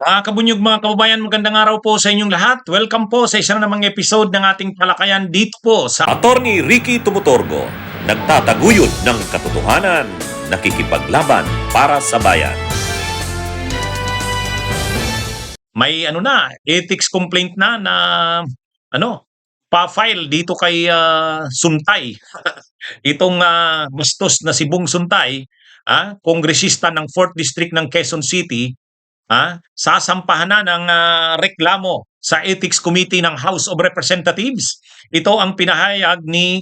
Mga kabunyog, mga kababayan, magandang araw po sa inyong lahat. Welcome po sa isa na namang episode ng ating talakayan dito po sa Attorney Ricky Tumutorgo, nagtataguyod ng katotohanan, nakikipaglaban para sa bayan. may ethics complaint na pa-file dito kay Suntay. Itong bastos na si Bong Suntay, kongresista ng 4th District ng Quezon City, sasampahan na ng reklamo sa Ethics Committee ng House of Representatives. Ito ang pinahayag ni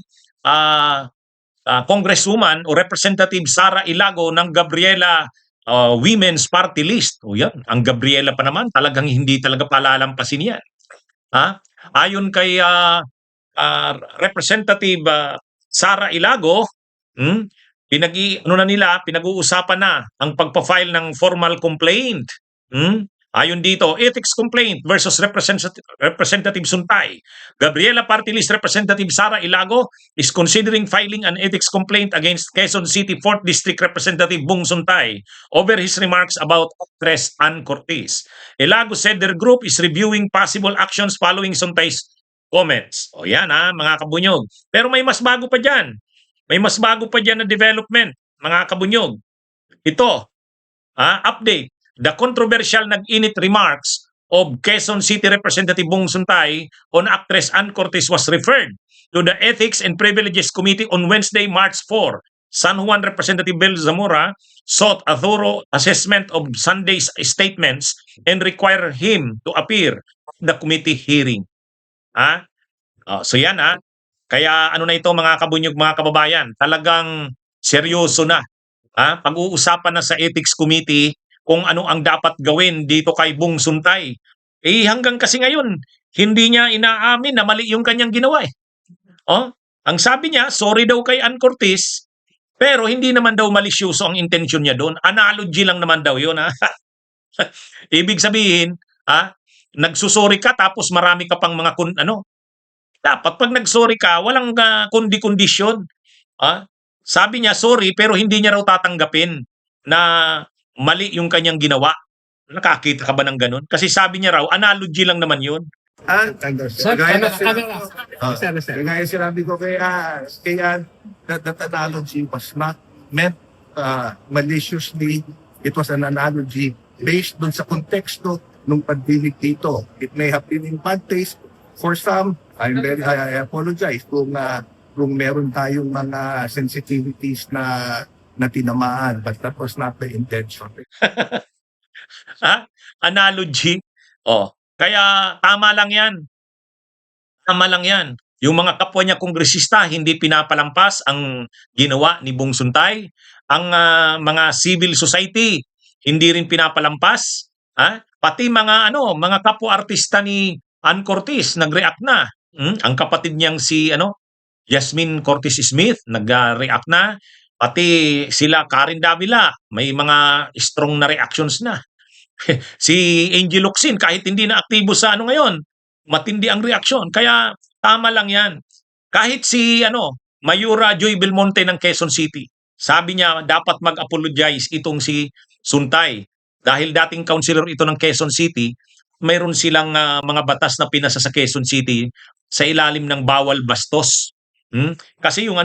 Congresswoman o Representative Sara Ilago ng Gabriela Women's Party List. O yan, ang Gabriela pa naman, talagang hindi talaga palalampasin yan. Ayon kay Representative Sara Ilago, pinag-uusapan na ang pagpa-file ng formal complaint. Ayon dito, ethics complaint versus Representative Suntay. Gabriela Party List Representative Sara Ilago is considering filing an ethics complaint against Quezon City 4th District Representative Bong Suntay over his remarks about actress Ann Cortez. Ilago said their group is reviewing possible actions following Suntay's comments. O yan mga kabunyog. Pero may mas bago pa dyan. May mas bago pa dyan na development, mga kabunyog. Ito, update. The controversial nag-init remarks of Quezon City Representative Bong Suntay on actress Ann Cortez was referred to the Ethics and Privileges Committee on Wednesday, March 4. San Juan Representative Bel Zamora sought a thorough assessment of Sunday's statements and required him to appear at the committee hearing. So yan Kaya na ito mga kabunyog, mga kababayan, talagang seryoso na. Pag-uusapan na sa Ethics Committee kung ano ang dapat gawin dito kay Bong Suntay. Hanggang kasi ngayon, hindi niya inaamin na mali yung kanyang ginawa . Ang sabi niya, sorry daw kay Ann Cortez, pero hindi naman daw malisyoso ang intention niya doon. Analogy lang naman daw yun. Ibig sabihin, nagsusori ka tapos marami ka pang mga dapat pag nagsorry ka, walang kundi-kondisyon. Sabi niya, sorry, pero hindi niya raw tatanggapin na mali yung kanyang ginawa. Nakakita ka ba ng ganun? Kasi sabi niya raw, analogy lang naman yun. Gaya sinabi ko kaya that analogy was not meant maliciously. It was an analogy based dun sa konteksto ng pagdinig dito. It may have been in bad taste for some. I apologize kung meron tayong mga sensitivities na tinamaan, but that was not the intention. Analogy? Kaya tama lang yan. Tama lang yan. Yung mga kapwa niya kongresista, hindi pinapalampas ang ginawa ni Bong Suntay. Ang mga civil society, hindi rin pinapalampas. Pati mga kapwa artista ni Ann Cortez, nag-react na. Ang kapatid niyang si Jasmine Cortez Smith, nag-react na. Pati sila Karen Davila, may mga strong na reactions na. Si Angel Locsin, kahit hindi na aktibo sa ngayon, matindi ang reaksyon. Kaya tama lang yan. Kahit si Mayura Joy Belmonte ng Quezon City, sabi niya dapat mag-apologize itong si Suntay. Dahil dating councilor ito ng Quezon City, mayroon silang mga batas na pinasa sa Quezon City sa ilalim ng bawal bastos. Kasi yung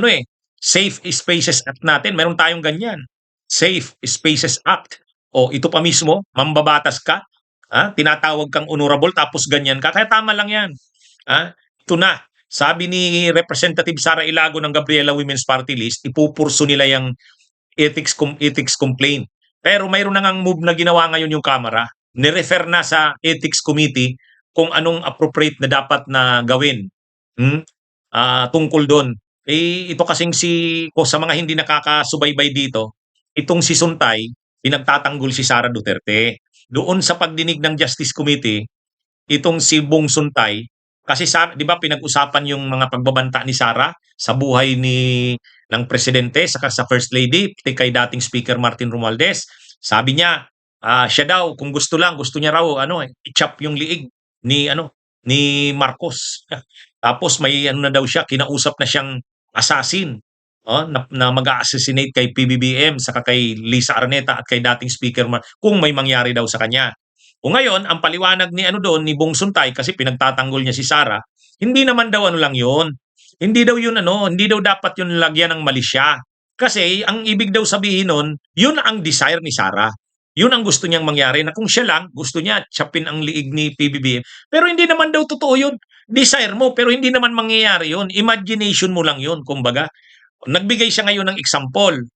Safe Spaces Act natin, meron tayong ganyan. Safe Spaces Act. Ito pa mismo, mambabatas ka, tinatawag kang honorable tapos ganyan ka. Kaya tama lang yan. Ito na. Sabi ni Representative Sara Ilago ng Gabriela Women's Party List, ipupurso nila yung ethics complaint. Pero mayroon na ngang move na ginawa ngayon yung Kamara. Nirefer na sa Ethics Committee kung anong appropriate na dapat na gawin tungkol doon. Ito kasing sa mga hindi nakakasubaybay dito, itong si Suntay, pinagtatanggol si Sara Duterte. Doon sa pagdinig ng Justice Committee, itong si Bong Suntay, kasi di ba pinag-usapan yung mga pagbabanta ni Sara sa buhay ng presidente saka sa First Lady, kay dating Speaker Martin Romualdez. Sabi niya, siya daw kung gusto niya raw i-chop yung liig ni Marcos. Tapos may na daw siya, kinausap na siyang assassin na mag-assassinate kay PBBM saka kay Lisa Araneta at kay dating Speaker kung may mangyari daw sa kanya. O ngayon, ang paliwanag ni ano doon, ni Bong Suntay, kasi pinagtatanggol niya si Sara, hindi naman daw ano lang yun. Hindi daw yun ano, hindi daw dapat yun lagyan ng malisya. Kasi ang ibig daw sabihin nun, yun ang desire ni Sara. Yun ang gusto niyang mangyari, na kung siya lang, gusto niya tsapin ang liig ni PBBM. Pero hindi naman daw totoo yun. Desire mo, pero hindi naman mangyayari yun. Imagination mo lang yun, kumbaga. Nagbigay siya ngayon ng example.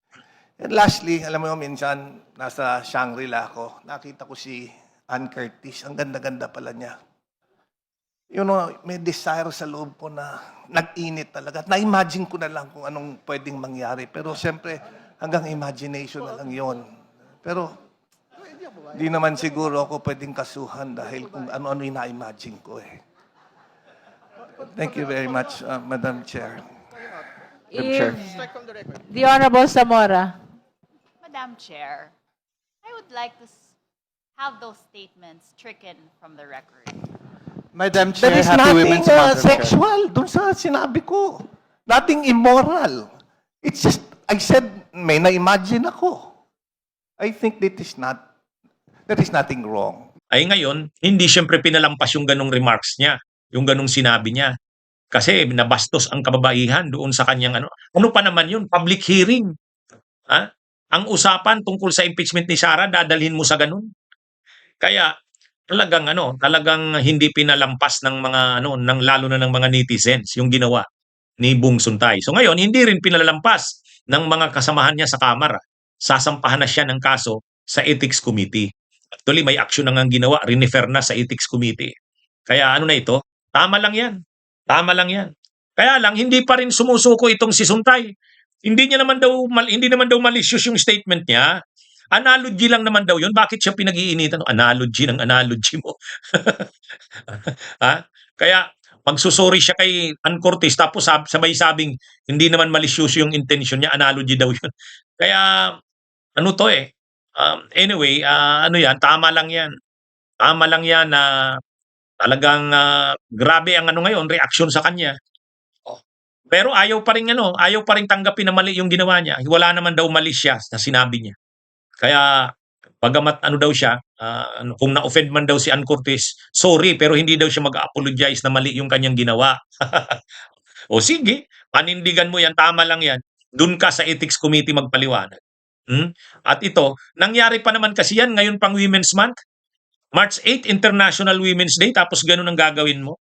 And lastly, alam mo minsan, nasa Shangri-La ako, nakita ko si Ann Curtis. Ang ganda-ganda pala niya. You know, may desire sa loob ko na nag-init talaga. Na-imagine ko na lang kung anong pwedeng mangyari. Pero siyempre, hanggang imagination na lang yon. Pero, di naman siguro ako pwedeng kasuhan dahil kung ano-ano yung na-imagine ko eh. Thank you very much, Madam Chair. If the Honorable Zamora. Madam Chair, I would like to have those statements stricken from the record. Madam Chair, there is Happy nothing Women's Month, Madam Chair. sexual dun sa sinabi ko. Nothing immoral. It's just, I said, may na-imagine ako. I think there is nothing wrong. Ay ngayon, hindi siyempre pinalampas yung ganong remarks niya, yung ganong sinabi niya. Kasi nabastos ang kababaihan doon sa kanyang ano. Ano pa naman yun? Public hearing. Ha? Ang usapan tungkol sa impeachment ni Sara, dadalhin mo sa ganun. Kaya talagang hindi pinalampas ng mga lalo na ng mga netizens yung ginawa ni Bong Suntay. So ngayon, hindi rin pinalampas ng mga kasamahan niya sa Kamara. Sasampahan na siya ng kaso sa Ethics Committee. Actually, may action na nga ginawa, renefer na sa Ethics Committee. Kaya ano na ito? Tama lang yan. Tama lang yan. Kaya lang, hindi pa rin sumusuko itong si Suntay. Hindi naman daw malicious yung statement niya. Analogy lang naman daw yun. Bakit siya pinag-iinitan? Analogy ng analogy mo. Ha? Kaya magsusuri siya kay Ann Curtis tapos sabay sabing hindi naman malicious yung intention niya, analogy daw yun. Kaya ano to eh. Anyway, ano yan, tama lang yan. Tama lang yan na talagang grabe ang ano ngayon, reaksyon sa kanya. Oh. Pero ayaw pa rin tanggapin na mali yung ginawa niya. Wala naman daw mali siya na sinabi niya. Kaya bagamat ano daw siya, kung na-offend man daw si Ann Curtis, sorry, pero hindi daw siya mag-apologize na mali yung kanyang ginawa. O sige, panindigan mo yan, tama lang yan. Doon ka sa Ethics Committee magpaliwanag. At ito, nangyari pa naman kasi yan ngayon pang Women's Month. March 8, International Women's Day, tapos ganun ang gagawin mo.